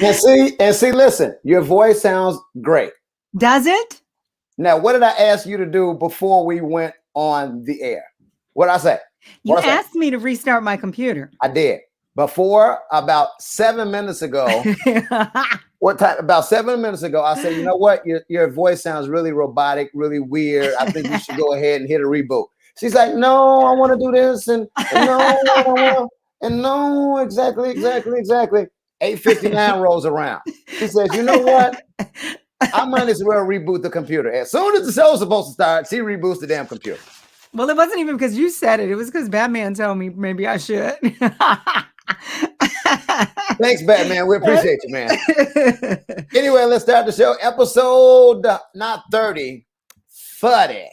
Listen, your voice sounds great. Does it? Now, what did I ask you to do before we went on the air? What did I say? You asked me to restart my computer. I did. Before, about 7 minutes ago. About 7 minutes ago, I said, you know what? Your voice sounds really robotic, really weird. I think you should go ahead and hit a reboot. She's like, no, I want to do this. And no, exactly. 8:59 rolls around. She says, you know what? I might as well reboot the computer. As soon as the show was supposed to start, she reboots the damn computer. Well, it wasn't even because you said it. It was because Batman told me maybe I should. Thanks, Batman. We appreciate you, man. Anyway, let's start the show. Episode not 30, 30.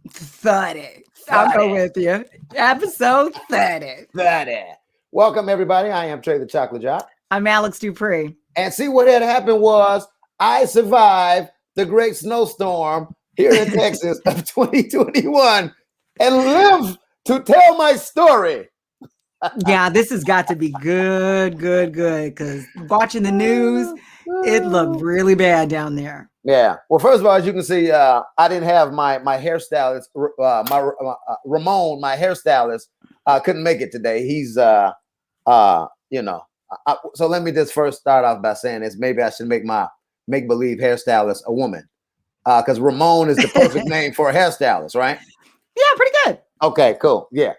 30. I'll go with you. Episode 30. 30. Welcome, everybody. I am Trey the Chocolate Jock. I'm Alex Dupree. And see what had happened was I survived the great snowstorm here in Texas of 2021 and live to tell my story. Yeah, this has got to be good. Because watching the news, it looked really bad down there. Yeah. Well, first of all, as you can see, I didn't have my hairstylist, Ramon, my hairstylist, couldn't make it today. He's, so let me just first start off by saying this. Maybe I should make my make-believe hairstylist a woman, because Ramon is the perfect name for a hairstylist, right? Yeah, pretty good. Okay, cool. Yeah.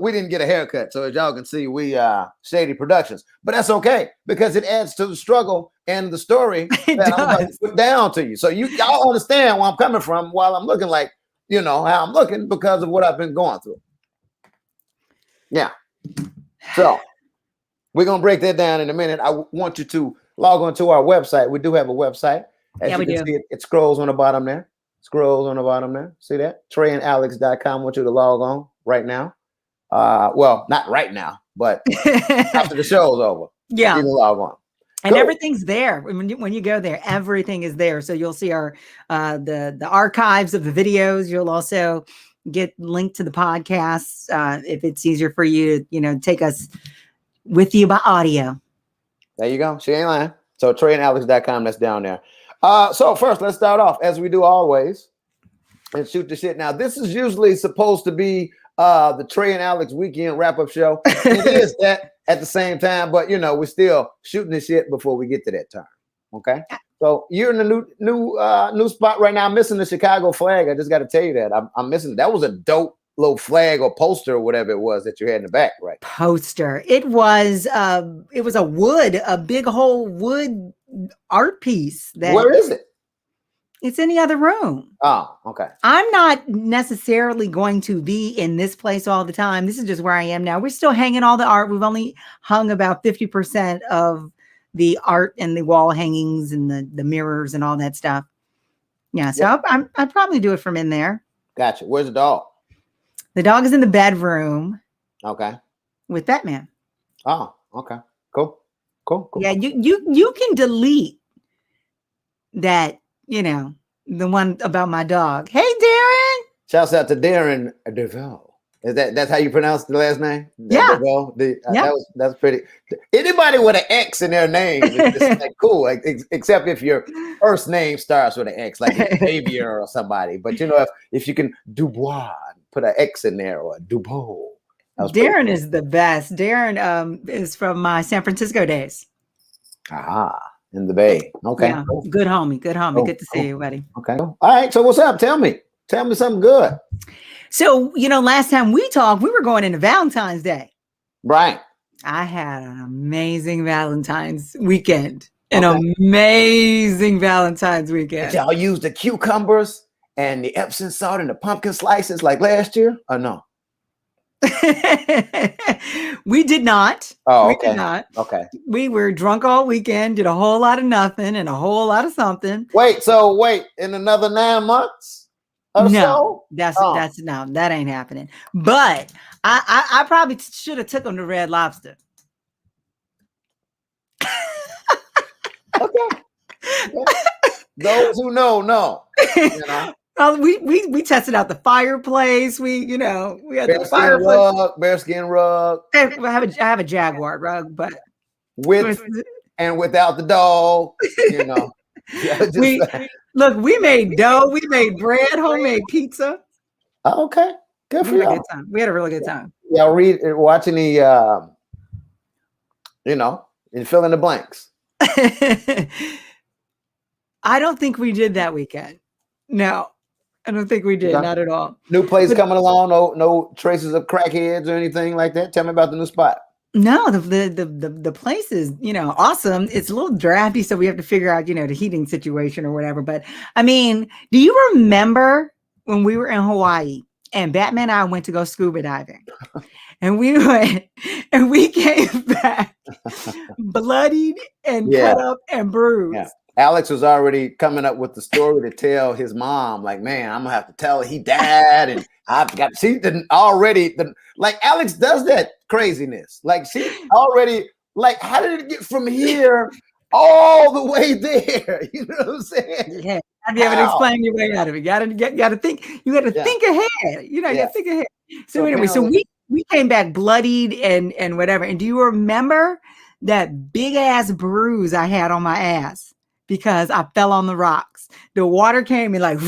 We didn't get a haircut, so as y'all can see, we Shady Productions, but that's okay because it adds to the struggle and the story that I'm going to put down to you. So y'all understand where I'm coming from while I'm looking like, how I'm looking because of what I've been going through. Yeah. So we're going to break that down in a minute. I want you to log on to our website. We do have a website. As you can see, it scrolls on the bottom there. See that? TreyandAlex.com. I want you to log on right now. Well, not right now, but after the show's over. Yeah. You can log on. And everything's there. When you go there, everything is there. So you'll see our the archives of the videos. You'll also get linked to the podcasts if it's easier for you to, take us with you by audio. There you go. She ain't lying. So TreyandAlex.com, that's down there. So first, let's start off as we do always and shoot the shit. Now, this is usually supposed to be the Trey and Alex weekend wrap-up show. It is that at the same time, but we're still shooting the shit before we get to that time. Okay. So you're in the new spot right now. I'm missing the Chicago flag. I just got to tell you that I'm missing it. That was a dope little flag or poster or whatever it was that you had in the back, right? Poster. It was a big whole wood art piece. Where is it? It's in the other room. Oh, okay. I'm not necessarily going to be in this place all the time. This is just where I am now. We're still hanging all the art. We've only hung about 50% of the art and the wall hangings and the mirrors and all that stuff. Yeah, so yeah. I'd probably do it from in there. Gotcha. Where's the dog? The dog is in the bedroom. Okay. With Batman. Oh, okay. Cool. Yeah, you can delete that, the one about my dog. Hey, Darren. Shouts out to Darren DeVille. That's how you pronounce the last name? Yeah. That's pretty. Anybody with an X in their name is like cool, except if your first name starts with an X, like Xavier or somebody. But if you can Dubois, put an X in there, or Dubois. Darren is the best. Darren is from my San Francisco days. In the Bay. Okay. Yeah. Good homie. Good to see you, buddy. Okay. All right. So what's up? Tell me something good. So, last time we talked, we were going into Valentine's Day. Right. I had an amazing Valentine's weekend. Amazing Valentine's weekend. Did y'all use the cucumbers and the Epsom salt and the pumpkin slices like last year or no? We did not. Oh, we okay. Did not. Okay. We were drunk all weekend, did a whole lot of nothing and a whole lot of something. Wait, in another 9 months? No, that ain't happening. But I probably should have took them to Red Lobster. Okay. Those who know. We tested out the fireplace. We had the fireplace bearskin rug. I have a Jaguar rug, but with and without the dog, you know. Yeah, just, we made dough, we made bread, homemade pizza. Okay, good for We had a you. good time. We had a really good time. Yeah, watching the, you know, and fill in the blanks. I don't think we did that weekend. No, I don't think we did. Okay. Not at all. New place coming along. No traces of crackheads or anything like that. Tell me about the new spot. No, the place is, you know, awesome. It's a little drafty, so we have to figure out, you know, the heating situation or whatever. But I mean, do you remember when we were in Hawaii and Batman and I went to go scuba diving? And we went and we came back bloodied and cut up and bruised. Yeah. Alex was already coming up with the story to tell his mom, like, man, I'm gonna have to tell her he died, and I've got she didn't already like Alex does that craziness. Like she already, like, how did it get from here all the way there? You know what I'm saying? Yeah, I'd be able to explain your way out of it. Gotta think, you gotta think ahead. You know, you gotta think ahead. So anyway, so we came back bloodied and whatever. And do you remember that big ass bruise I had on my ass? Because I fell on the rocks. The water came and like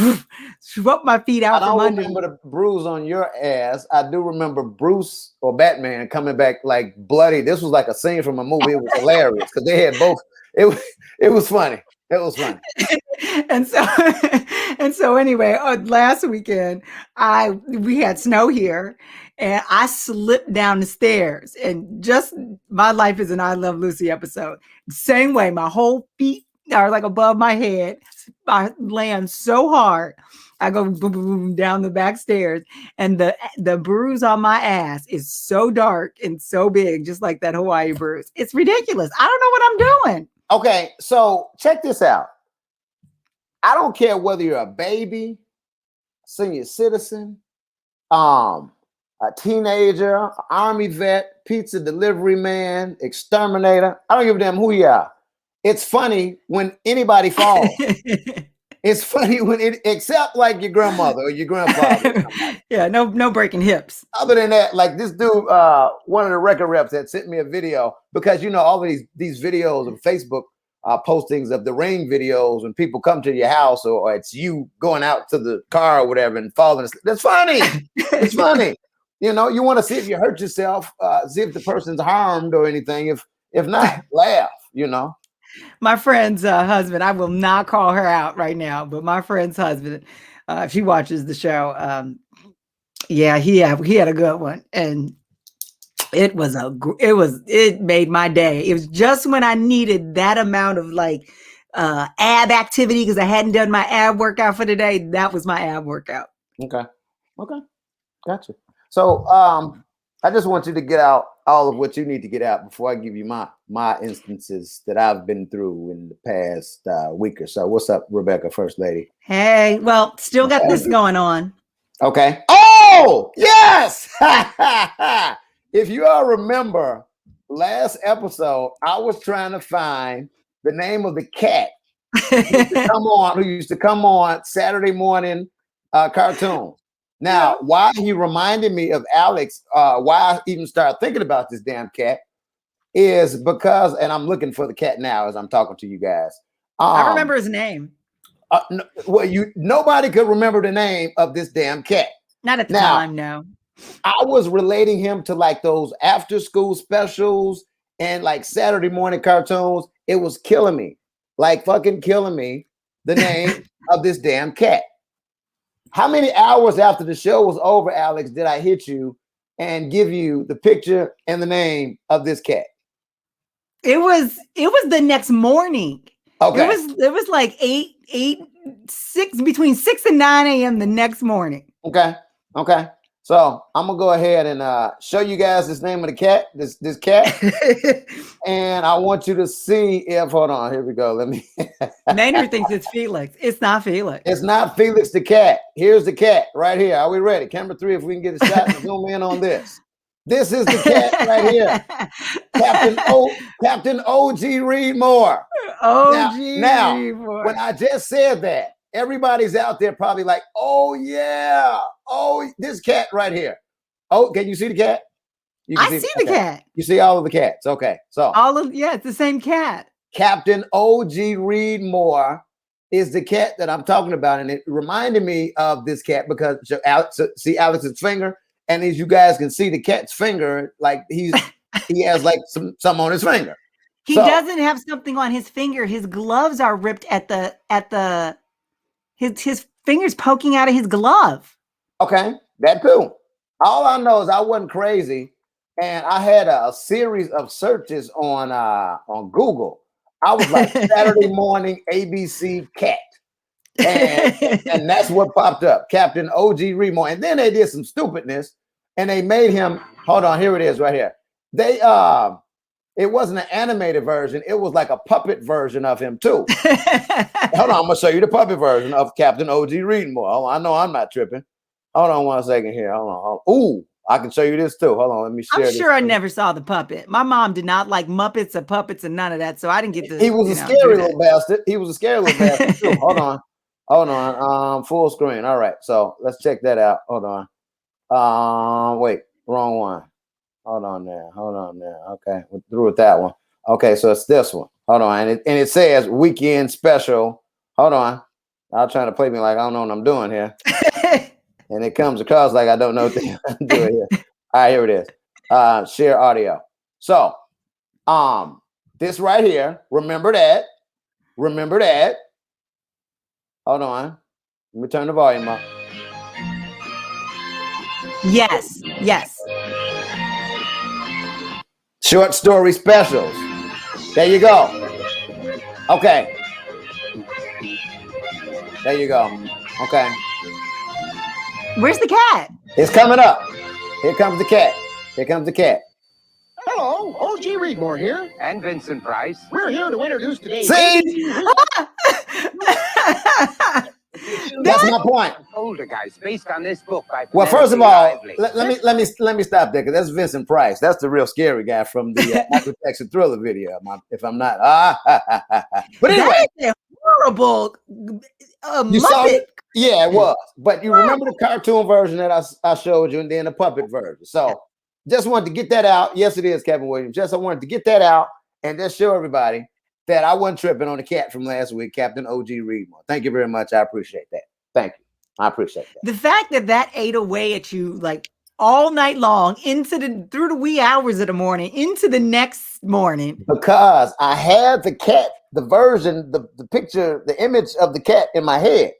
swept my feet out from under. I don't remember the bruise on your ass. I do remember Bruce or Batman coming back like bloody. This was like a scene from a movie. It was hilarious because they had both. It was funny. It was funny. and so anyway, last weekend we had snow here, and I slipped down the stairs. And just my life is an I Love Lucy episode. Same way, my whole feet are like above my head. I land so hard. I go boom, boom, boom down the back stairs, and the bruise on my ass is so dark and so big, just like that Hawaii bruise. It's ridiculous. I don't know what I'm doing. Okay, so check this out. I don't care whether you're a baby, senior citizen, a teenager, army vet, pizza delivery man, exterminator. I don't give a damn who you are. It's funny when anybody falls. It's funny except like your grandmother or your grandfather. Yeah, no breaking hips. Other than that, like this dude, one of the record reps that sent me a video, because you know all of these videos of Facebook postings of the ring videos when people come to your house or it's you going out to the car or whatever and falling asleep. That's funny. It's funny. You know, you want to see if you hurt yourself, see if the person's harmed or anything. If not, laugh, you know. My friend's husband, I will not call her out right now, but my friend's husband, if she watches the show, yeah, he had a good one, and it made my day. It was just when I needed that amount of like ab activity because I hadn't done my ab workout for today. That was my ab workout. Okay, gotcha. So I just want you to get out all of what you need to get out before I give you my instances that I've been through in the past week or so. What's up, Rebecca, First Lady? Hey, well, still got this going on. Okay. Oh, yes! If you all remember last episode, I was trying to find the name of the cat who used to come on Saturday morning cartoons. Now, why he reminded me of Alex, why I even started thinking about this damn cat is because, and I'm looking for the cat now as I'm talking to you guys. I remember his name. Nobody could remember the name of this damn cat. Not at the time, no. I was relating him to like those after school specials and like Saturday morning cartoons. It was killing me, like fucking killing me, the name of this damn cat. How many hours after the show was over, Alex, did I hit you and give you the picture and the name of this cat? It was the next morning. Okay. It was like 6 between 6 and 9 a.m. the next morning. Okay. So I'm gonna go ahead and show you guys this name of the cat, this cat, and I want you to see if. Hold on, here we go. Let me. Maynard thinks it's Felix. It's not Felix. It's not Felix the cat. Here's the cat right here. Are we ready? Camera 3, if we can get a shot and zoom in on this. This is the cat right here, Captain O.G. Reed Moore. Now, when I just said that, everybody's out there probably like, oh yeah, this cat right here. Oh, can you see the cat? I see the cat. You see all of the cats. Okay, so it's the same cat. Captain O.G. Reed Moore is the cat that I'm talking about. And it reminded me of this cat because see Alex's finger? And as you guys can see the cat's finger, like he has like some on his finger. He doesn't have something on his finger. His gloves are ripped his fingers poking out of his glove. Okay, that too. All I know is I wasn't crazy, and I had a series of searches on Google. I was like Saturday morning ABC cat, and that's what popped up, Captain O.G. Reed Moore. And then they did some stupidness, and they made him. Hold on, here it is, right here. They it wasn't an animated version; it was like a puppet version of him too. Hold on, I'm gonna show you the puppet version of Captain O.G. Reed Moore. Oh, I know I'm not tripping. Hold on 1 second here. Hold on. Ooh, I can show you this too. Hold on, let me share. I'm sure I never saw the puppet. My mom did not like Muppets or puppets and none of that, so I didn't get to. He was a scary little bastard. He was a scary little bastard too. Hold on. Full screen. All right, so let's check that out. Hold on. Wait, wrong one. Hold on there. Okay, we're through with that one. Okay, so it's this one. Hold on, and it says weekend special. Hold on. I'm trying to play me like I don't know what I'm doing here. And it comes across like I don't know what I'm doing here. All right, here it is. Share audio. So, this right here. Remember that. Hold on. Let me turn the volume up. Yes. Short story specials. There you go. Okay. There you go. Okay. Where's the cat? It's coming up. Here comes the cat. Hello, O.G. Reedmore here. And Vincent Price. We're here to introduce today's... See? That's my point. Older guys, based on this book by... Well, first of all, let me stop there, because that's Vincent Price. That's the real scary guy from the Michael Jackson Thriller video. If I'm not... But anyway... That is a horrible you saw it? Yeah, it was. But you remember the cartoon version that I showed you, and then the puppet version. So just wanted to get that out. Yes, it is Kevin Williams. I wanted to get that out and just show everybody that I wasn't tripping on the cat from last week, Captain O.G. Reedmore. Thank you very much. I appreciate that. Thank you. I appreciate that. The fact that ate away at you like all night long through the wee hours of the morning into the next morning. Because I had the cat, the version, the picture, the image of the cat in my head.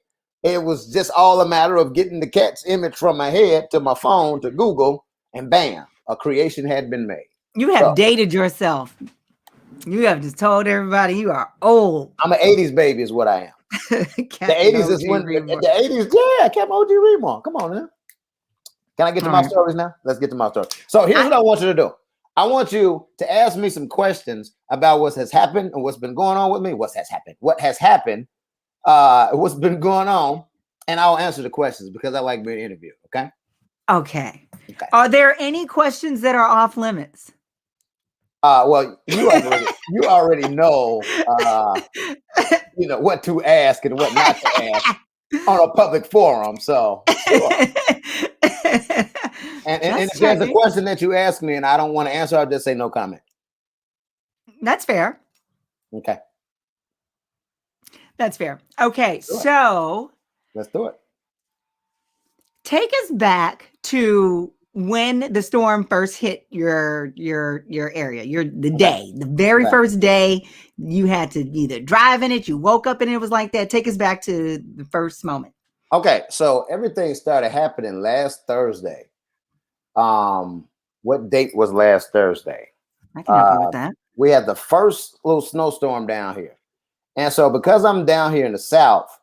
It was just all a matter of getting the cat's image from my head to my phone to Google, and bam, a creation had been made. You have dated yourself. You have just told everybody you are old. I'm an 80s baby is what I am. The 80s is when the 80s, yeah, Captain O.G. Reedmore. Come on now. Can I get to my stories now? Let's get to my story. So here's what I want you to do. I want you to ask me some questions about what has happened and what's been going on with me. What has happened, what's been going on, and I'll answer the questions because I like being interviewed. Okay. Are there any questions that are off limits? Well, you already know, what to ask and what not to ask on a public forum. So, sure. and if there's a question that you ask me and I don't want to answer, I'll just say no comment. That's fair. Okay. That's fair. Okay, so let's do it. Take us back to when the storm first hit your area, the very first day you had to either drive in it, you woke up and it was like that. Take us back to the first moment. Okay, so everything started happening last Thursday. What date was last Thursday? I can help you with that. We had the first little snowstorm down here. And so because I'm down here in the South,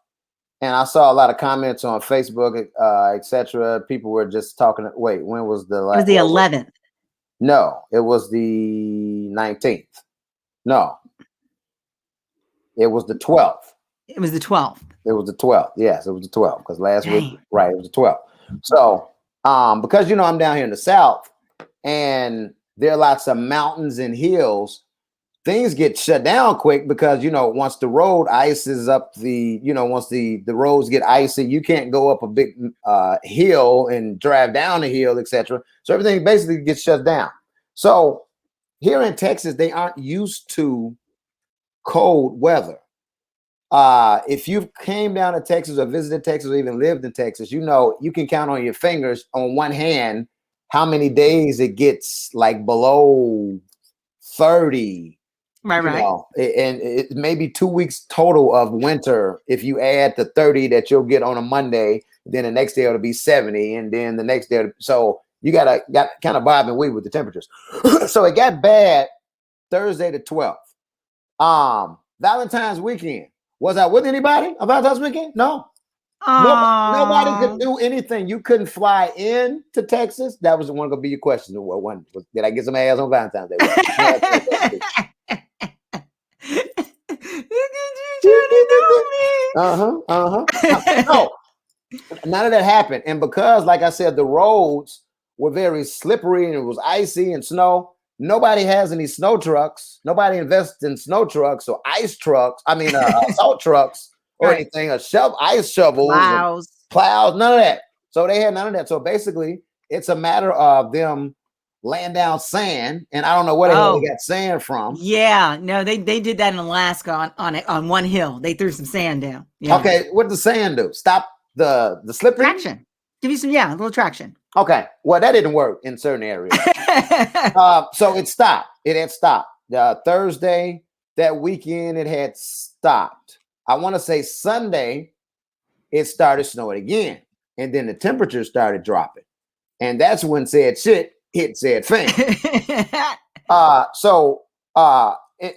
and I saw a lot of comments on Facebook, etc. People were just talking. Wait, when was the last? It was the 11th. No, it was the 19th. No, it was the 12th. It was the 12th. It was the 12th. Yes, it was the 12th because last week, right? It was the 12th. So, because I'm down here in the South, and there are lots of mountains and hills. Things get shut down quick because, once the road ices up once the roads get icy, you can't go up a big hill and drive down the hill, etc. So everything basically gets shut down. So here in Texas, they aren't used to cold weather. If you came down to Texas or visited Texas or even lived in Texas, you know you can count on your fingers on one hand how many days it gets like below 30. Right, right. And it may be 2 weeks total of winter if you add the 30 that you'll get on a Monday. Then the next day it'll be 70, and then the next day. So you got kind of bob and weave with the temperatures. So it got bad Thursday the 12th. Valentine's weekend. Was I with anybody on Valentine's weekend? No. Nobody could do anything. You couldn't fly in to Texas. That was one going to be your question. Did I get some ass on Valentine's Day? No, none of that happened. And because, like I said, the roads were very slippery and it was icy and snow, nobody has any snow trucks. Nobody invests in snow trucks or ice trucks. I mean, salt trucks or anything, ice shovels, plows, none of that. So they had none of that. So basically, it's a matter of them laying down sand, and I don't know where the hell they got sand from. Yeah, no, they did that in Alaska on one hill. They threw some sand down. Yeah. Okay, what did the sand do? Stop the slippery? Traction. Give you some, a little traction. Okay, well, that didn't work in certain areas. So it stopped. It had stopped. Thursday, that weekend, it had stopped. I want to say Sunday, it started snowing again. And then the temperature started dropping. And that's when said shit hit said fan.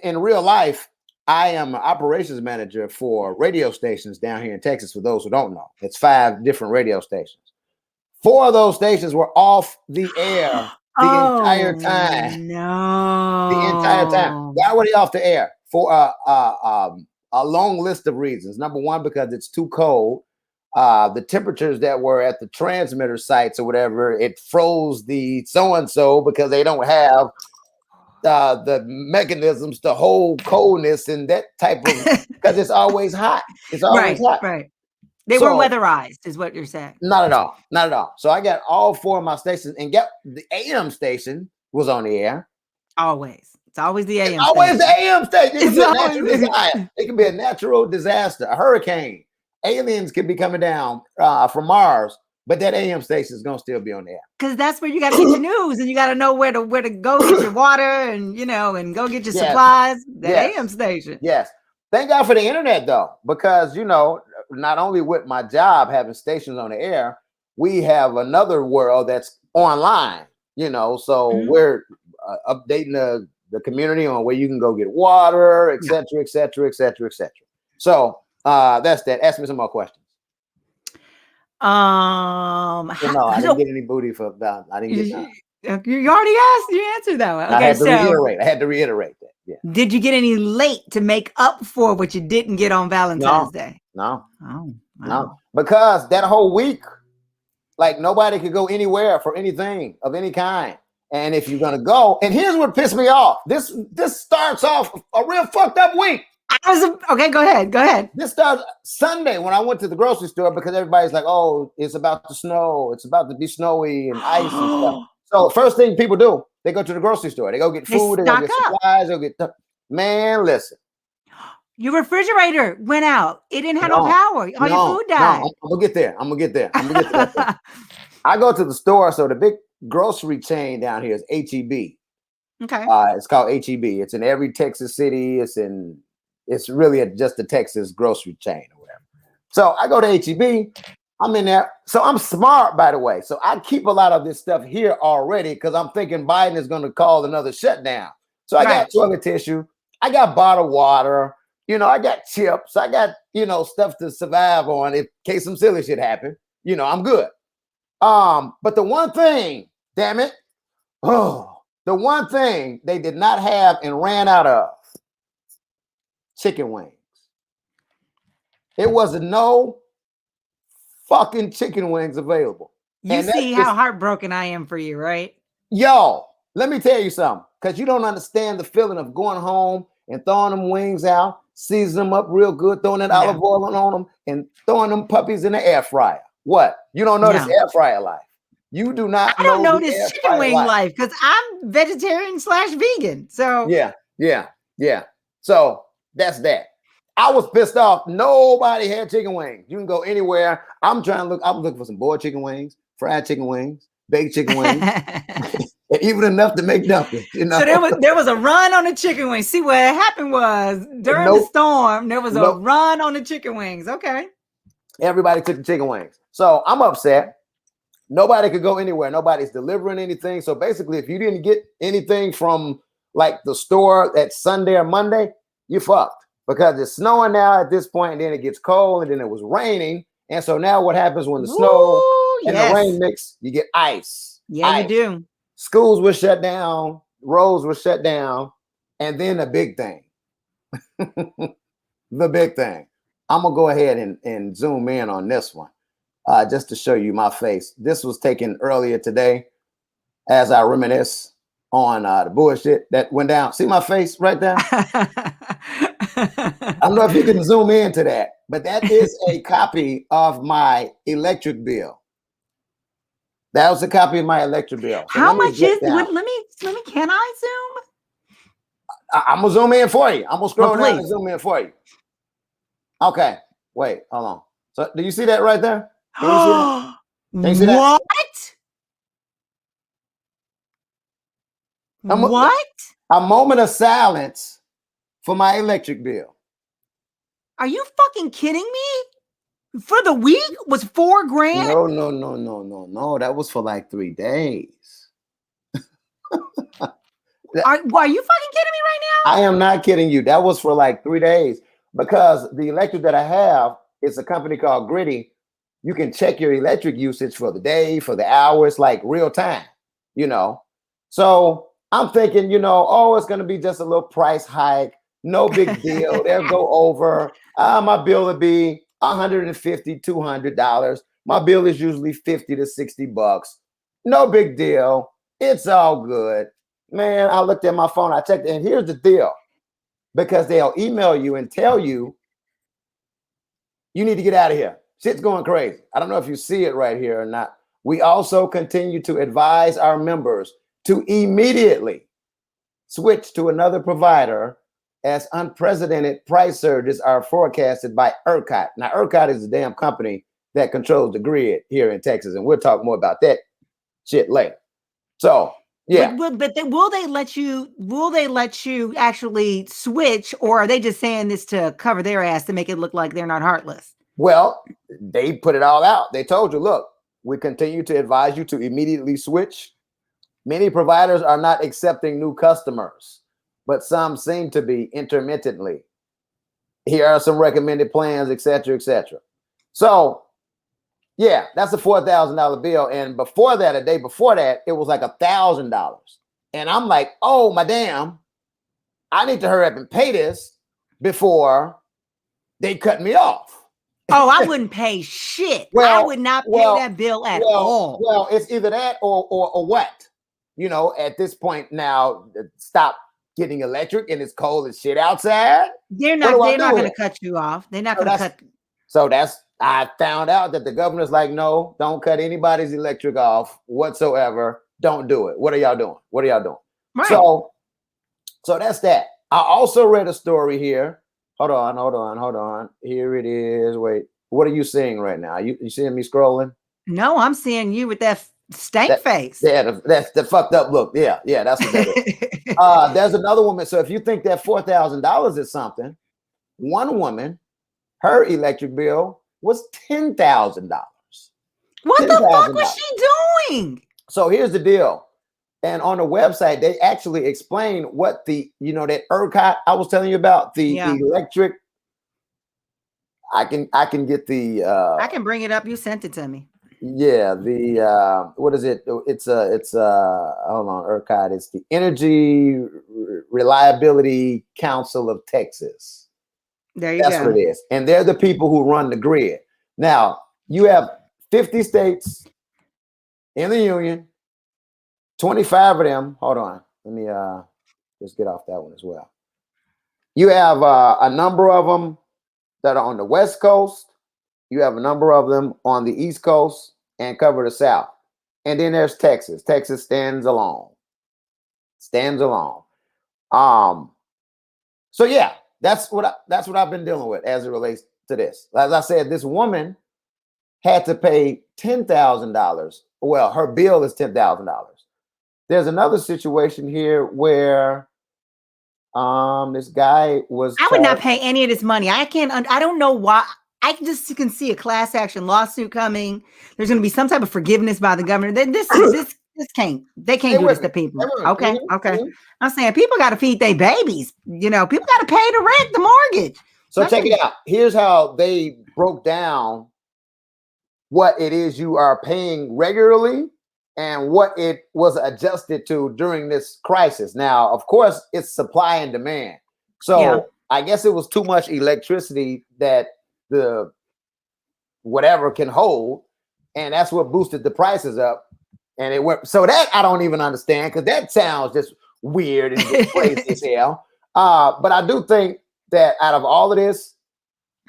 In real life, I am an operations manager for radio stations down here in Texas, for those who don't know. It's 5 different radio stations. 4 of those stations were off the air the entire time. No. The entire time. They're already off the air for a long list of reasons. Number one, because it's too cold. The temperatures that were at the transmitter sites or whatever, it froze the so-and-so because they don't have the mechanisms to hold coldness and that type of, because it's always hot. It's always hot. Right. They were weatherized, is what you're saying. Not at all. Not at all. So I got all 4 of my stations, and the AM station was on the air. Always. It's always the AM station. Always the AM station. It can be a natural disaster, a hurricane. Aliens could be coming down from Mars, but that AM station is gonna still be on the air. Because that's where you got to get your news, and you got to know where to go get your water, and and go get your supplies. That AM station. Yes. Thank God for the internet, though, because not only with my job having stations on the air, we have another world that's online. So we're updating the community on where you can go get water, et cetera, et cetera, et cetera, et cetera. So that's that. Ask me some more questions. I didn't get any booty for that. I didn't get none. You already asked. You answered that one. Okay, I had to reiterate that. Yeah. Did you get any late to make up for what you didn't get on Valentine's Day? No. Oh, wow. No. Because that whole week, like, nobody could go anywhere for anything of any kind. And if you're gonna go, and here's what pissed me off. This starts off a real fucked up week. Okay, go ahead. This starts Sunday when I went to the grocery store, because everybody's like, oh, it's about to snow. It's about to be snowy and ice and stuff. So first thing people do, they go to the grocery store. They go get food. They go get supplies. They'll get man, listen. Your refrigerator went out. It didn't have no power. All your food died. I'm gonna get there. I'm gonna get there. I go to the store. So the big grocery chain down here is HEB. Okay. It's called HEB. It's in every Texas city. It's really just a Texas grocery chain or whatever. So I go to HEB. I'm in there. So I'm smart, by the way. So I keep a lot of this stuff here already because I'm thinking Biden is going to call another shutdown. So I got toilet tissue. I got bottled water. I got chips. I got, stuff to survive on in case some silly shit happen. I'm good. But the one thing, damn it, the one thing they did not have and ran out of, chicken wings. It wasn't no fucking chicken wings available. You see how heartbroken I am for you, right? Yo, let me tell you something, because you don't understand the feeling of going home and throwing them wings out, seasoning them up real good, throwing that olive oil on them, and throwing them puppies in the air fryer. What? You don't know this air fryer life. You do not. I don't know this chicken wing life because I'm vegetarian / vegan. So yeah. So That's that. I was pissed off. Nobody had chicken wings. You can go anywhere. I'm looking for some boiled chicken wings, fried chicken wings, baked chicken wings, and even enough to make dumplings. You know? So there was a run on the chicken wings. See, what happened was during the storm, there was a run on the chicken wings. Okay. Everybody took the chicken wings. So I'm upset. Nobody could go anywhere. Nobody's delivering anything. So basically, if you didn't get anything from like the store at Sunday or Monday, you fucked. Because it's snowing now at this point, and then it gets cold, and then it was raining. And so now what happens when the snow and the rain mix, you get ice. Yeah, ice. you do. Schools were shut down, roads were shut down, and then the big thing. The big thing. I'm going to go ahead and zoom in on this one just to show you my face. This was taken earlier today as I reminisce on the bullshit that went down. See my face right there? I don't know if you can zoom into that, but that is a copy of my electric bill. That was a copy of my electric bill. So how much is it? Let me, can I zoom? I'm going to zoom in for you. I'm going to scroll down and zoom in for you. Okay. Wait, hold on. So do you see that right there? Can you see that? Can you see that? What? A moment of silence for my electric bill. Are you fucking kidding me? For the week was $4 grand? No. That was for like 3 days. Are you fucking kidding me right now? I am not kidding you. That was for like 3 days because the electric that I have is a company called Gritty. You can check your electric usage for the day, for the hours, like real time, you know. So I'm thinking, it's going to be just a little price hike. No big deal. They'll go over. My bill would be $150, $200. My bill is usually $50 to $60. No big deal. It's all good. Man, I looked at my phone. I checked, and here's the deal. Because they'll email you and tell you, you need to get out of here. Shit's going crazy. I don't know if you see it right here or not. We also continue to advise our members to immediately switch to another provider as unprecedented price surges are forecasted by ERCOT. Now, ERCOT is the damn company that controls the grid here in Texas, and we'll talk more about that shit later. So, yeah. But will they let you actually switch, or are they just saying this to cover their ass to make it look like they're not heartless? Well, they put it all out. They told you, look, we continue to advise you to immediately switch. Many providers are not accepting new customers, but some seem to be intermittently. Here are some recommended plans, et cetera, et cetera. So, yeah, that's a $4,000 bill. And before that, a day before that, it was like $1,000. And I'm like, oh, my damn, I need to hurry up and pay this before they cut me off. Oh, I wouldn't pay shit. I would not pay that bill at all. Well, it's either that or what? At this point now, stop getting electric and it's cold as shit outside. They're not going to cut you off. They're not going to cut. So I found out that the governor's like, no, don't cut anybody's electric off whatsoever. Don't do it. What are y'all doing? Right. So that's that. I also read a story here. Hold on. Here it is. Wait, what are you seeing right now? You seeing me scrolling? No, I'm seeing you with that stank face. Yeah, that's the fucked up look. Yeah, that's what that is. There's another woman. So if you think that $4,000 is something, one woman, her electric bill was $10,000. What the fuck was she doing? So here's the deal. And on the website, they actually explain what that ERCOT I was telling you about, the electric. I can get the I can bring it up. You sent it to me. Yeah, the what is it? It's hold on, ERCOT. It's the Energy Reliability Council of Texas. That's what it is. And they're the people who run the grid. Now, you have 50 states in the union. 25 of them. Hold on. Let me just get off that one as well. You have a number of them that are on the West Coast. You have a number of them on the East Coast and cover the South. And then there's Texas. Texas stands alone. So yeah, that's what I've been dealing with as it relates to this. As I said, this woman had to pay $10,000. Well, her bill is $10,000. There's another situation here where this guy was. I would not pay any of this money. I don't know why. I can see a class action lawsuit coming. There's going to be some type of forgiveness by the governor. They can't do this to people. Okay. I'm saying people got to feed their babies. People got to pay the rent, the mortgage. So check it out. Here's how they broke down what it is you are paying regularly and what it was adjusted to during this crisis. Now, of course, it's supply and demand. So I guess it was too much electricity that the whatever can hold, and that's what boosted the prices up. And it went so that I don't even understand, because that sounds just weird and just crazy as hell. But I do think that out of all of this,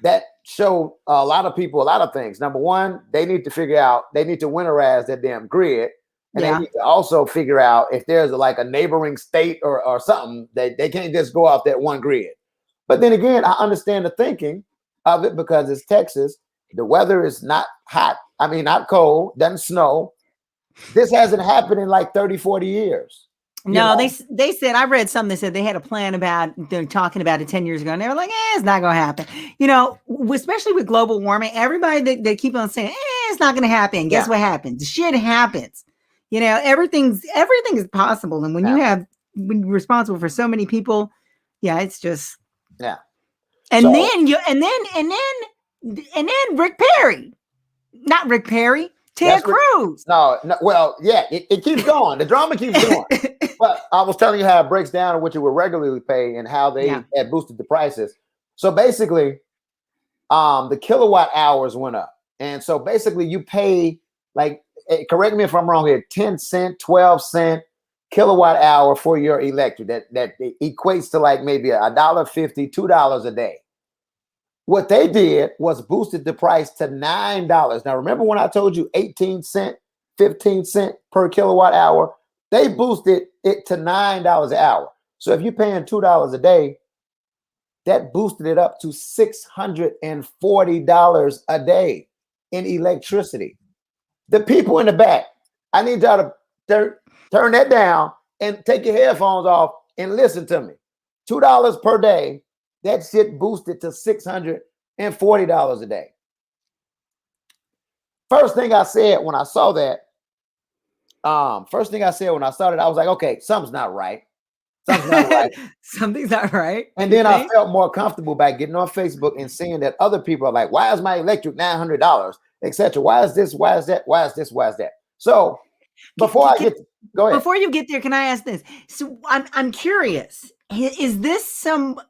that showed a lot of people a lot of things. Number one, they need to winterize that damn grid. And they need to also figure out if there's like a neighboring state or something that they can't just go off that one grid. But then again, I understand the thinking of it because it's Texas. The weather is not hot. I mean, not cold, doesn't snow. This hasn't happened in like 30, 40 years. No, they said, I read something that said they had a plan they're talking about it 10 years ago. And they were like, it's not going to happen. Especially with global warming, everybody, they keep on saying, it's not going to happen. Guess what happens? Shit happens. Everything is possible. And when when you're responsible for so many people, it's just, And then Rick Perry, not Rick Perry, Ted Cruz. It keeps going. The drama keeps going. But I was telling you how it breaks down what you would regularly pay and how they had boosted the prices. So basically, the kilowatt hours went up. And so basically you pay correct me if I'm wrong here, 10 cent, 12 cent kilowatt hour for your electric. That equates to like maybe $1.50, $2 a day. What they did was boosted the price to $9. Now, remember when I told you 18 cent, 15 cent per kilowatt hour? They boosted it to $9 an hour. So if you're paying $2 a day, that boosted it up to $640 a day in electricity. The people in the back, I need y'all to turn that down and take your headphones off and listen to me. $2 per day. That shit boosted to $640 a day. First thing I said when I saw that, I was like, okay, something's not right. Something's not right. And then I felt more comfortable by getting on Facebook and seeing that other people are like, why is my electric $900, etc.? Why is this? Why is that? Why is this? Why is that? So go ahead. Before you get there, can I ask this? So I'm curious. Is this some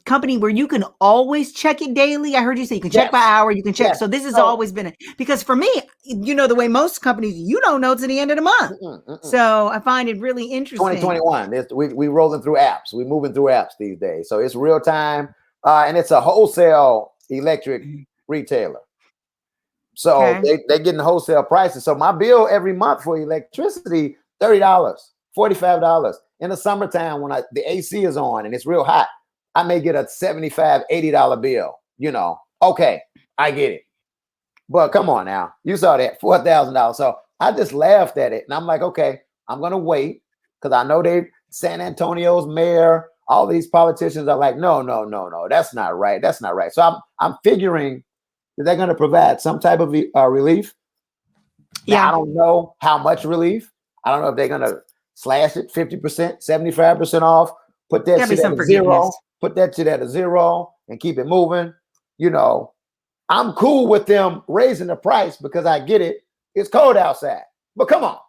company where you can always check it daily? I heard you say you can check by hour, you can check. So this has always been because for me, the way most companies, you don't know to the end of the month. So I find it really interesting. 2021, we rolling through apps. We moving through apps these days. So it's real time, and it's a wholesale electric retailer. So they're getting wholesale prices. So my bill every month for electricity, $30, $45. In the summertime, when the AC is on and it's real hot, I may get a $75, $80 bill. Okay, I get it. But come on now, you saw that $4,000. So I just laughed at it, and I'm like, okay, I'm gonna wait because I know San Antonio's mayor, all these politicians are like, no, that's not right. That's not right. So I'm figuring that they're gonna provide some type of relief. Now, I don't know how much relief. I don't know if they're gonna slash it 50%, 75% off, put that shit at a zero, and keep it moving. I'm cool with them raising the price because I get it. It's cold outside. But come on,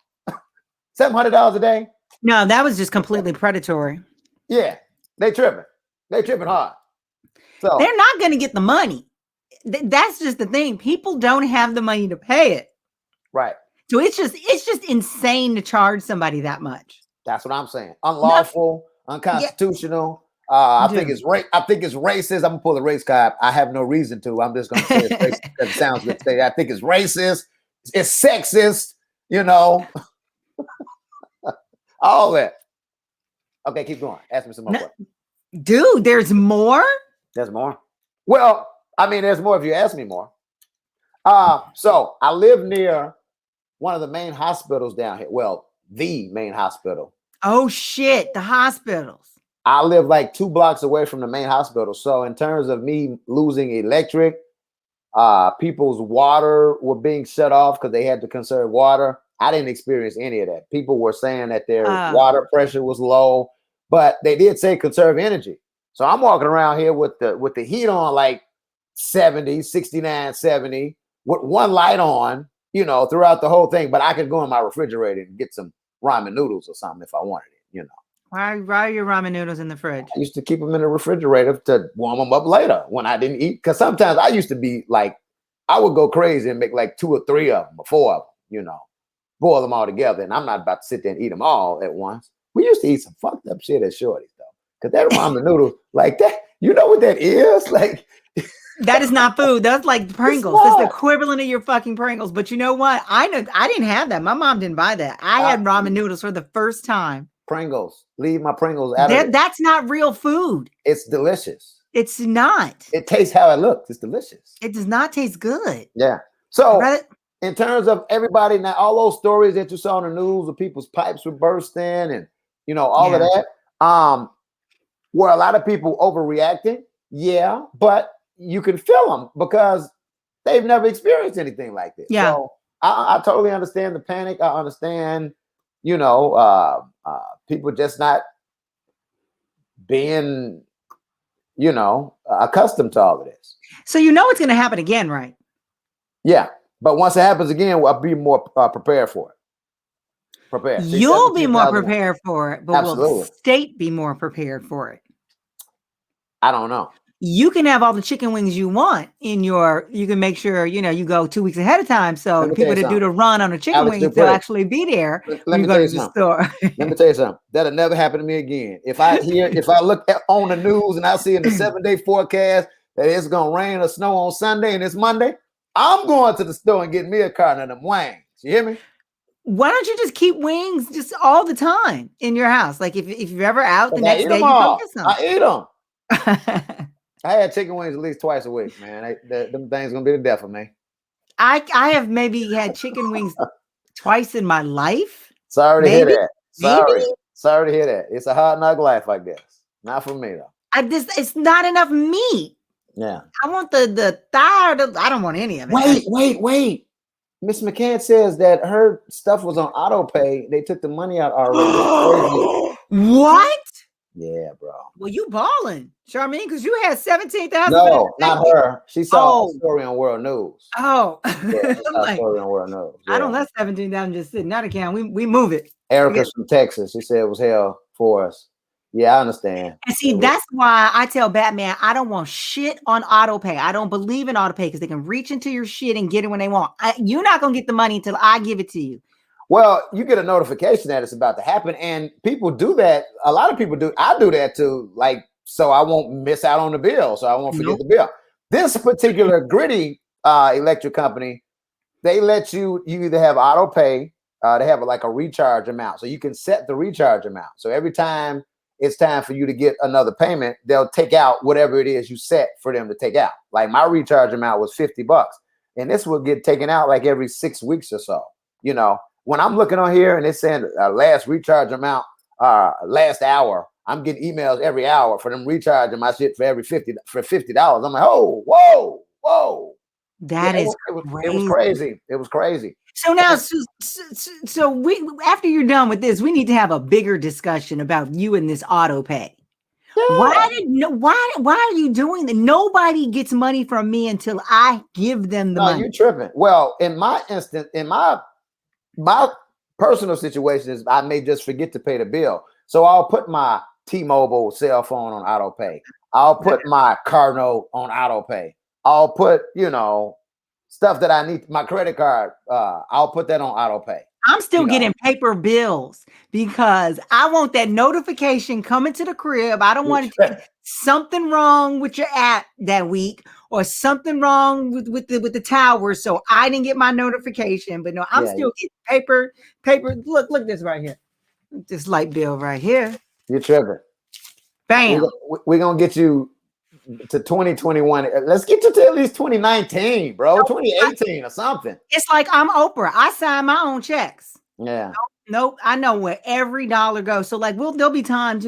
$700 a day? No, that was just completely predatory. Yeah, they tripping. They tripping hard. So they're not going to get the money. That's just the thing. People don't have the money to pay it. Right. So it's just insane to charge somebody that much. That's what I'm saying. Unlawful, unconstitutional. I think it's racist. I'm gonna pull the race card. I have no reason to. I'm just gonna say it's racist because it sounds good to say. I think it's racist. It's sexist. All that. Okay, keep going. Ask me some more questions. Dude, there's more? There's more. Well, I mean, there's more if you ask me more. So I live near one of the main hospitals down here. Well, the main hospital. Oh shit, the hospitals. I live like 2 blocks away from the main hospital. So in terms of me losing electric, people's water were being shut off because they had to conserve water. I didn't experience any of that. People were saying that their water pressure was low, but they did say conserve energy. So I'm walking around here with the heat on like 70, 69, 70, with one light on, you know, throughout the whole thing. But I could go in my refrigerator and get some ramen noodles or something if I wanted it, you know. Why are your ramen noodles in the fridge? I used to keep them in the refrigerator to warm them up later when I didn't eat. Because sometimes I used to be like, I would go crazy and make like 2 or 3 of them or 4 of them, you know, boil them all together. And I'm not about to sit there and eat them all at once. We used to eat some fucked up shit at Shorty's though. Because that ramen noodle like that, you know what that is? Like, that is not food. That's like Pringles. It's the equivalent of your fucking Pringles. But you know what? I know I didn't have that. My mom didn't buy that. I had ramen noodles for the first time. Pringles. Leave my Pringles out of it. That's not real food. It's delicious. It's not. It tastes how it looks. It's delicious. It does not taste good. Yeah. So in terms of everybody, now all those stories that you saw in the news of people's pipes were bursting and, you know, all of that, were a lot of people overreacting? Yeah, but you can feel them because they've never experienced anything like this. Yeah. So I totally understand the panic. I understand, you know, people just not being, you know, accustomed to all of this. So you know it's going to happen again, right? Yeah. But once it happens again, I'll be more prepared for it. Prepared. You'll be more prepared for it, but Absolutely. will the state be more prepared for it? I don't know. You can have all the chicken wings you want in your, you can make sure, you know, you go 2 weeks ahead of time. So the people that do the run on the chicken wings, they'll actually be there. Let me tell you something. Let me tell you something. That'll never happen to me again. If I look on the news and I see in the 7-day forecast that it's going to rain or snow on Sunday and it's Monday, I'm going to the store and getting me a carton of them wings. You hear me? Why don't you just keep wings just all the time in your house? Like if you're ever out the next day, you go get some. I eat them. I had chicken wings at least twice a week, man. Them things gonna be the death of me. I have maybe had chicken wings twice in my life. Sorry to hear that. Sorry to hear that. It's a hard knock life, I guess. Not for me though. It's not enough meat. Yeah. I want the thigh. I don't want any of it. Wait. Miss McCann says that her stuff was on auto pay. They took the money out already. What? Yeah, bro. Well, you balling, Charmaine, because you had 17,000. No, not her. She saw a story on World News. Oh, yeah, she saw a story on World News. Yeah. I don't let 17,000 just sit in that account. We move it. Erica's from Texas. She said it was hell for us. Yeah, I understand. And see, that's why I tell Batman, I don't want shit on auto pay. I don't believe in auto pay because they can reach into your shit and get it when they want. You're not going to get the money until I give it to you. Well, you get a notification that it's about to happen, and people do that. A lot of people do. I do that too, like, so I won't miss out on the bill, so I won't forget the bill. This particular Gritty electric company, they let you either have auto pay, they have like a recharge amount, so you can set the recharge amount. So every time it's time for you to get another payment, they'll take out whatever it is you set for them to take out. Like my recharge amount was $50, and this will get taken out like every 6 weeks or so, you know. When I'm looking on here and it's saying last recharge amount, last hour, I'm getting emails every hour for them recharging my shit for $50. I'm like, oh, whoa. That is crazy. It was crazy. It was crazy. So now, so we after you're done with this, we need to have a bigger discussion about you and this auto pay. Yeah. Why are you doing that? Nobody gets money from me until I give them the money. You're tripping. Well, in my instance, my personal situation is I may just forget to pay the bill. So I'll put my T-Mobile cell phone on auto pay. I'll put my car note on auto pay. I'll put, you know, stuff that I need, my credit card, I'll put that on auto pay. I'm still getting paper bills because I want that notification coming to the crib. I don't want it to be something wrong with your app that week or something wrong with the tower. So I didn't get my notification, but no, I'm still getting paper. Look this right here. This light bill right here. You're tripping. Bam. We're gonna get you to 2021. Let's get you to at least 2019, bro. 2018 or something. It's like I'm Oprah. I sign my own checks. Yeah. Nope. I know where every dollar goes. So like, there'll be times,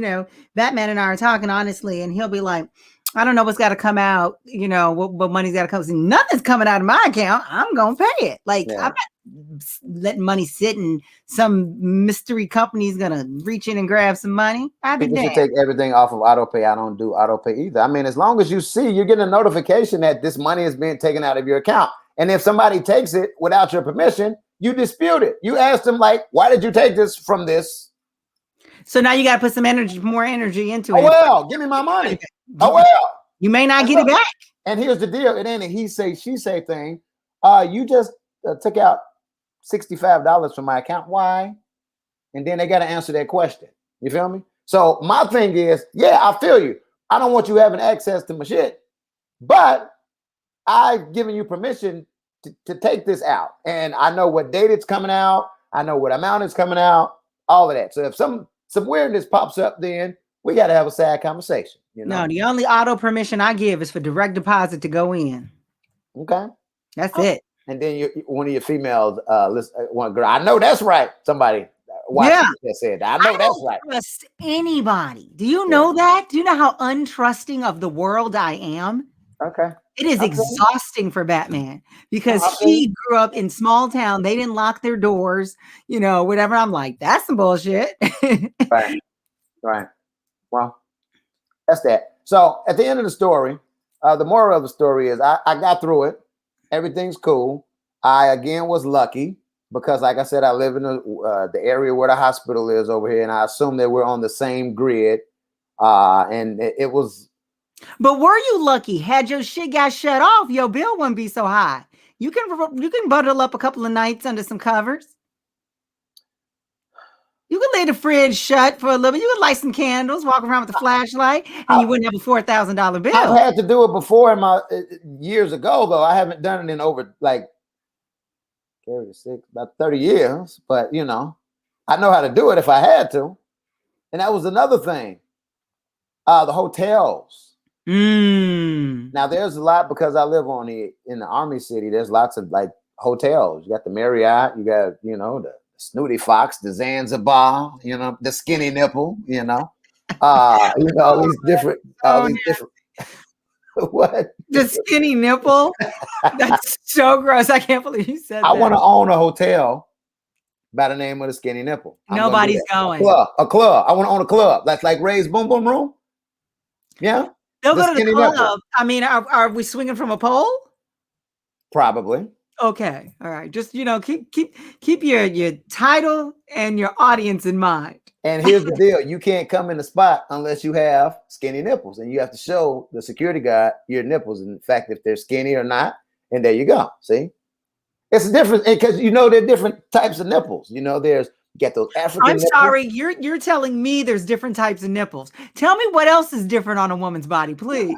Batman and I are talking honestly, and he'll be like, I don't know what's got to come out, what money's got to come. See, nothing's coming out of my account. I'm going to pay it. Like, I'm not letting money sit and some mystery company's going to reach in and grab some money. People should take everything off of auto pay. I don't do auto pay either. I mean, as long as you see, you're getting a notification that this money is being taken out of your account. And if somebody takes it without your permission, you dispute it. You ask them, like, why did you take this from this? So now you got to put some more energy into it. Oh, well, give me my money. Oh, well. You may not get it back. And here's the deal. It ain't a he say, she say thing. You just took out $65 from my account. Why? And then they got to answer that question. You feel me? So my thing is, I feel you. I don't want you having access to my shit, but I've given you permission to take this out. And I know what date it's coming out. I know what amount it's coming out, all of that. So if some weirdness pops up, then we got to have a sad conversation. No, the only auto permission I give is for direct deposit to go in. Okay. That's it. And then one of your females, one girl, I know that's right. Somebody said that. I know that's right. Trust anybody. Do you know that? Do you know how untrusting of the world I am? Okay. It is exhausting for Batman because he grew up in small town. They didn't lock their doors, whatever. I'm like, that's some bullshit. Right. Well, that's that. So at the end of the story, the moral of the story is I got through it. Everything's cool. I, again, was lucky because, like I said, I live in the area where the hospital is over here, and I assume that we're on the same grid. And it was. But were you lucky? Had your shit got shut off, your bill wouldn't be so high. You can bundle up a couple of nights under some covers. You could lay the fridge shut for a little bit. You could light some candles, walk around with a flashlight, and you wouldn't have a $4,000 bill. I've had to do it before in my years ago, though. I haven't done it in over about 30 years. But I know how to do it if I had to. And that was another thing. The hotels. Now there's a lot because I live in the Army City. There's lots of hotels. You got the Marriott. You got the Snooty Fox, the Zanzibar, the Skinny Nipple, all these different, different. What? The Skinny Nipple? That's so gross. I can't believe you said that. I want to own a hotel by the name of the Skinny Nipple. Nobody's going. A club. I want to own a club. That's like Ray's Boom Boom Room. Yeah. They'll go to the club. Nipple. I mean, are we swinging from a pole? Probably. Okay. All right. Just, keep your title and your audience in mind. And here's the deal. You can't come in the spot unless you have skinny nipples. And you have to show the security guard your nipples. In fact, if they're skinny or not. And there you go. See? It's a difference because there are different types of nipples. There's get those African nipples. Sorry, you're telling me there's different types of nipples. Tell me what else is different on a woman's body, please.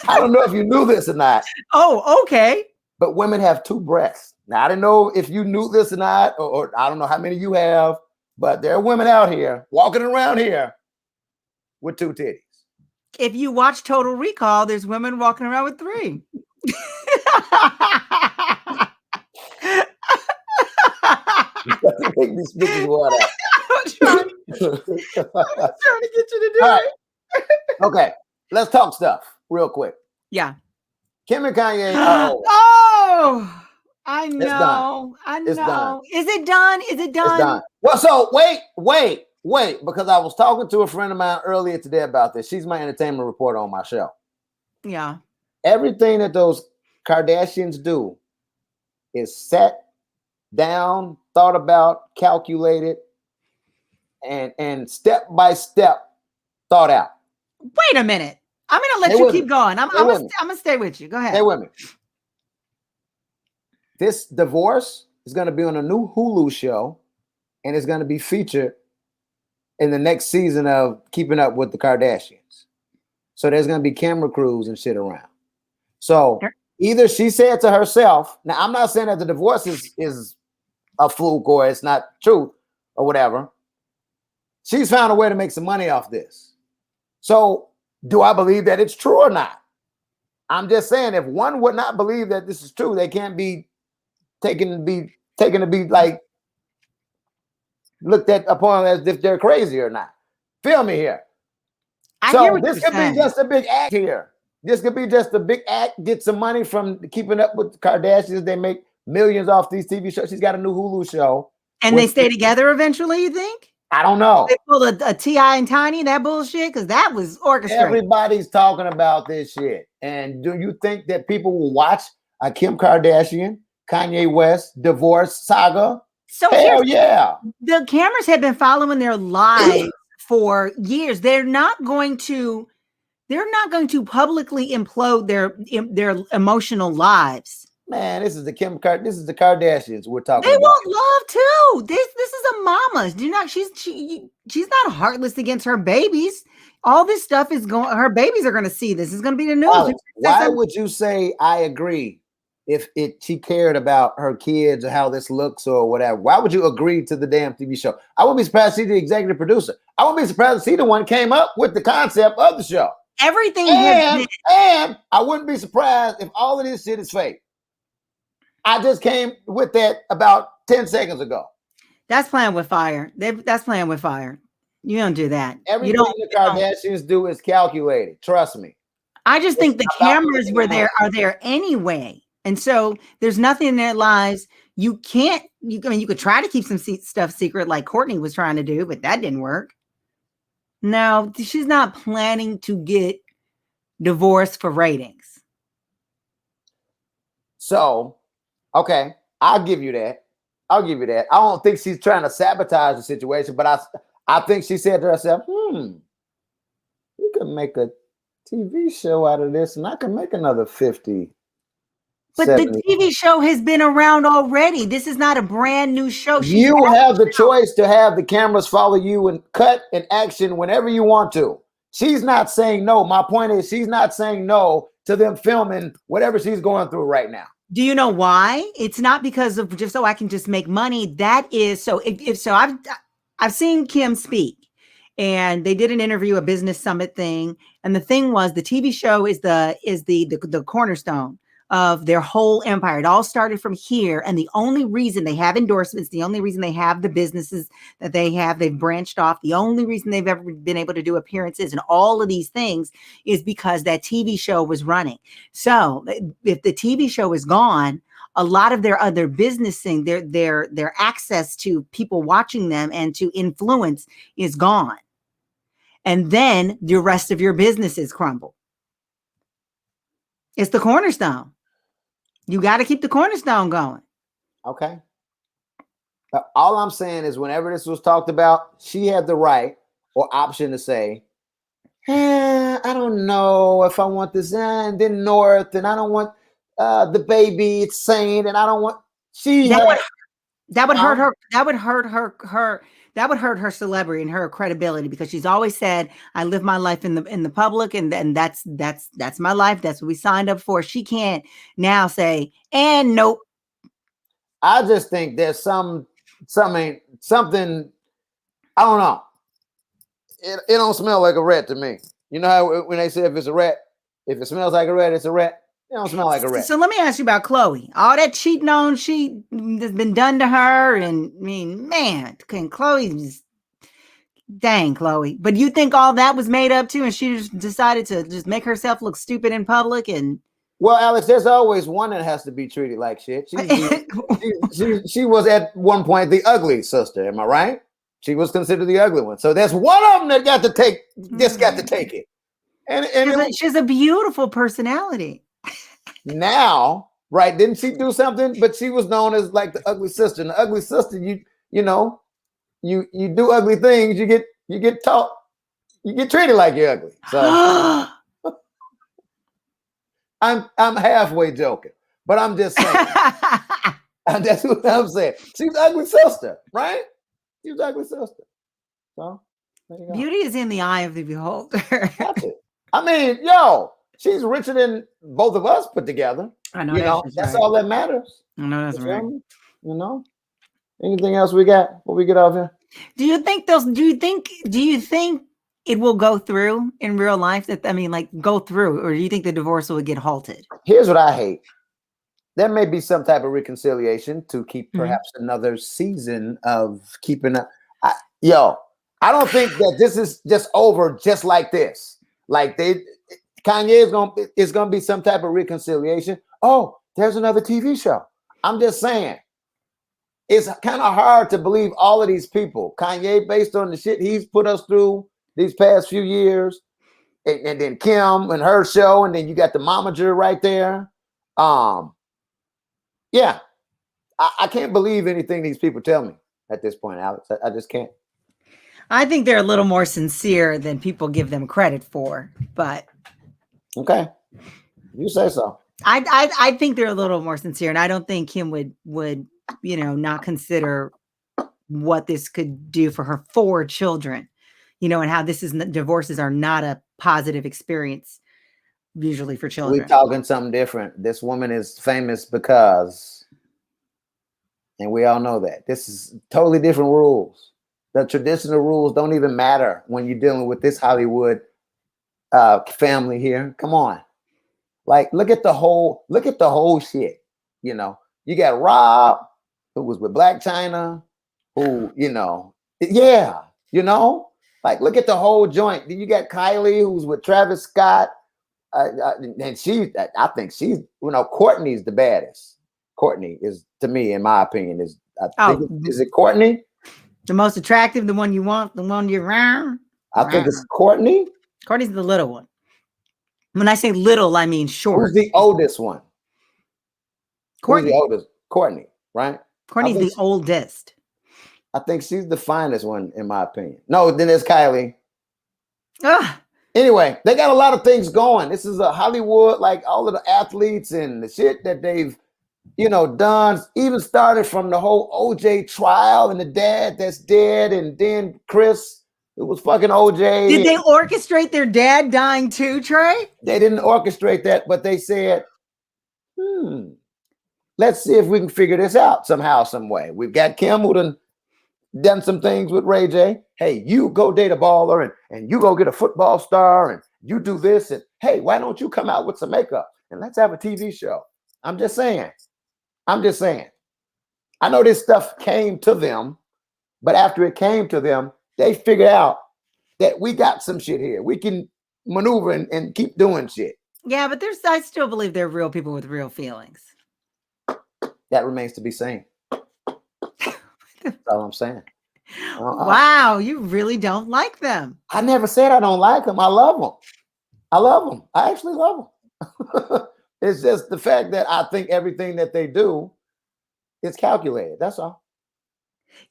I don't know if you knew this or not. Oh, okay. But women have two breasts. Now, I don't know if you knew this or not, or I don't know how many you have, but there are women out here walking around here with two titties. If you watch Total Recall, there's women walking around with three. Make these bitches water. I'm trying to get you to do it. Okay, let's talk stuff real quick. Yeah. Kim and Kanye. Oh, I know. I know. It's done. Is it done? Is it done? It's done. Well, so wait, because I was talking to a friend of mine earlier today about this. She's my entertainment reporter on my show. Yeah. Everything that those Kardashians do is set down, thought about, calculated, and step by step thought out. Wait a minute. I'm gonna let you keep going. I'm gonna stay with you. Go ahead. Stay with me. This divorce is gonna be on a new Hulu show, and it's gonna be featured in the next season of Keeping Up with the Kardashians. So there's gonna be camera crews and shit around. So either she said to herself, now I'm not saying that the divorce is a fluke or it's not true or whatever. she's found a way to make some money off this. So do I believe that it's true or not? I'm just saying, if one would not believe that this is true, they can't be taken to be like looked at upon as if they're crazy or not. Feel me here. So this could be just a big act here. This could be just a big act, get some money from keeping up with the Kardashians. They make millions off these TV shows. She's got a new Hulu show. And they stay together eventually, you think? I don't know. They pulled a T.I. and Tiny, that bullshit, because that was orchestrated. Everybody's talking about this shit. And do you think that people will watch a Kim Kardashian, Kanye West divorce saga? So hell yeah. The cameras have been following their lives for years. They're not going to publicly implode their emotional lives. Man, this is the Kardashians we're talking about. They want love too. This is a mama. She's not heartless against her babies. All this stuff is going. Her babies are going to see this. It's going to be the news. Oh, why would you say I agree if she cared about her kids or how this looks or whatever? Why would you agree to the damn TV show? I wouldn't be surprised to see the executive producer. I wouldn't be surprised to see the one came up with the concept of the show. Everything. And I wouldn't be surprised if all of this shit is fake. I just came with that about 10 seconds ago. That's playing with fire. That's playing with fire. You don't do that. Everything the Kardashians do is calculated. Trust me. I just think the cameras are there anyway. And so there's nothing in their lives. You could try to keep some stuff secret like Courtney was trying to do, but that didn't work. No, she's not planning to get divorced for ratings. So, okay, I'll give you that. I don't think she's trying to sabotage the situation, but I think she said to herself, we could make a TV show out of this and I can make another 50. But 70. The TV show has been around already. This is not a brand new show. You have the choice to have the cameras follow you and cut and action whenever you want to. She's not saying no. My point is she's not saying no to them filming whatever she's going through right now. Do you know why? It's not because of just so I can just make money. That is so. If so, I've seen Kim speak, and they did an interview, a business summit thing, and the thing was the TV show is the cornerstone of their whole empire. It all started from here, and the only reason they have endorsements, the only reason they have the businesses that they've branched off, the only reason they've ever been able to do appearances and all of these things is because that TV show was running. So if the TV show is gone, a lot of their other businessing, their access to people watching them and to influence is gone. And then the rest of your businesses crumble. It's the cornerstone. You got to keep the cornerstone going. Okay. All I'm saying is whenever this was talked about, she had the right or option to say, I don't know if I want this and then North and I don't want the baby, it's sane, and I don't want that would hurt her. That would hurt her celebrity and her credibility because she's always said, I live my life in the public and that's my life. That's what we signed up for. She can't now say, and nope. I just think there's something, I don't know. It don't smell like a rat to me. You know how when they say if it's a rat, if it smells like a rat, it's a rat. It don't smell like a rat. So let me ask you about Khloe. All that cheating that's been done to her. And I mean, man, can Khloe dang Khloe. But you think all that was made up too? And she just decided to just make herself look stupid in public and. Well, Alex, there's always one that has to be treated like shit. She was at one point the ugly sister. Am I right? She was considered the ugly one. So there's one of them that got to take it. And she has a beautiful personality. Now, right? Didn't she do something? But she was known as like the ugly sister. And the ugly sister, you do ugly things. You get taught. You get treated like you're ugly. So I'm halfway joking, but I'm just saying. That's what I'm saying. She's the ugly sister, right? She's the ugly sister. So beauty is in the eye of the beholder. I mean, she's richer than both of us put together. I know. That's all that matters. I know that's right. Anything else we got before we get off here? Do you think it will go through in real life? That, I mean, like, go through, or do you think the divorce will get halted? Here's what I hate. There may be some type of reconciliation to keep Mhm. perhaps another season of keeping up. I don't think that this is just over just like this. Like Kanye is gonna be some type of reconciliation. Oh, there's another TV show. I'm just saying, it's kind of hard to believe all of these people. Kanye, based on the shit he's put us through these past few years, and then Kim and her show, and then you got the momager right there. Yeah, I can't believe anything these people tell me at this point, Alex. I just can't. I think they're a little more sincere than people give them credit for, but Okay, you say so. I think they're a little more sincere, and I don't think Kim would not consider what this could do for her 4 children, and how divorces are not a positive experience usually for We children. talking something different. This woman is famous because, and we all know that this is totally different rules. The traditional rules don't even matter when you're dealing with this Hollywood family here. Come on. Like, look at the whole shit. You got Rob, who was with Black China, who, like, look at the whole joint. Then you got Kylie, who's with Travis Scott. And I think she's, Courtney's the baddest. Courtney is, to me, in my opinion, is it Courtney? The most attractive, the one you want, the one you're around. I think it's Courtney. Courtney's the little one. When I say little, I mean short. Who's the oldest one? Courtney. Who's the oldest? Courtney, right? Courtney's the oldest. I think she's the finest one, in my opinion. No, then there's Kylie. Anyway, they got a lot of things going. This is a Hollywood, like all of the athletes and the shit that they've, done. Even started from the whole OJ trial and the dad that's dead, and then Chris, it was fucking OJ. Did they orchestrate their dad dying too, Trey? They didn't orchestrate that, but they said, let's see if we can figure this out somehow, some way. We've got Kim who done some things with Ray J. Hey, you go date a baller, and you go get a football star, and you do this, and hey, why don't you come out with some makeup and let's have a TV show? I'm just saying. I know this stuff came to them, but after it came to them, they figured out that we got some shit here. We can maneuver and keep doing shit. Yeah, but I still believe they're real people with real feelings. That remains to be seen. That's all I'm saying. Wow, you really don't like them. I never said I don't like them. I love them. I actually love them. It's just the fact that I think everything that they do is calculated. That's all.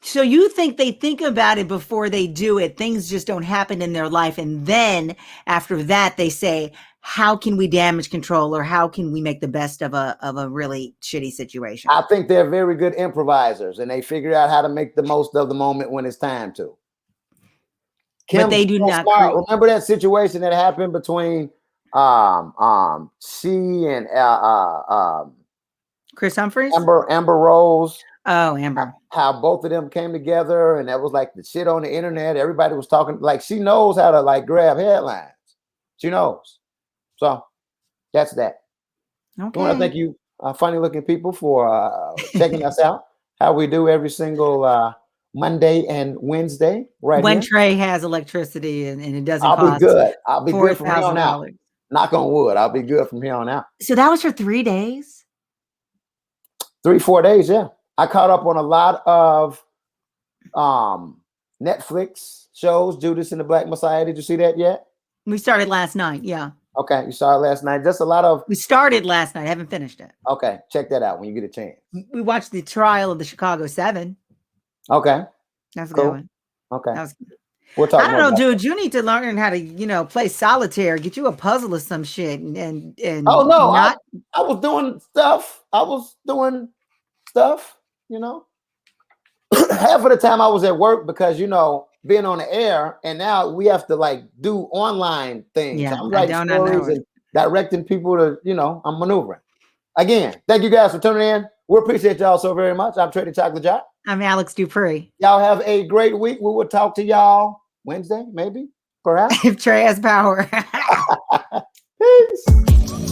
So you think they think about it before they do it? Things just don't happen in their life. And then after that, they say, how can we damage control, or how can we make the best of a really shitty situation? I think they're very good improvisers, and they figure out how to make the most of the moment when it's time to. But they do not. Remember that situation that happened between she and Chris Humphries? Amber Rose. Oh, Amber. How both of them came together, and that was like the shit on the internet. Everybody was talking, like, she knows how to like grab headlines. She knows. So that's that. Okay. I want to thank you, funny looking people, for checking us out. How we do every single Monday and Wednesday, right? When here. Trey has electricity and it doesn't I'll cost be good. I'll be good from here on out. $4,000. Knock on wood. I'll be good from here on out. So that was for 3 days? 3-4 days, yeah. I caught up on a lot of Netflix shows. Judas and the Black Messiah. Did you see that yet? We started last night. Yeah. Okay, you saw it last night. Just a lot of. We started last night. I haven't finished it. Okay, check that out when you get a chance. We watched the trial of the Chicago 7. Okay, that's cool. Going. Okay, we'll talk. I don't know, dude. You need to learn how to, play solitaire. Get you a puzzle or some shit. And oh no, I was doing stuff. Half of the time I was at work because being on the air, and now we have to like do online things. Yeah, I'm writing stories and directing people to, I'm maneuvering. Again, thank you guys for tuning in. We appreciate y'all so very much. I'm Trey the Chocolate Jock. I'm Alex Dupree. Y'all have a great week. We will talk to y'all Wednesday, maybe, perhaps. If Trey has power. Peace.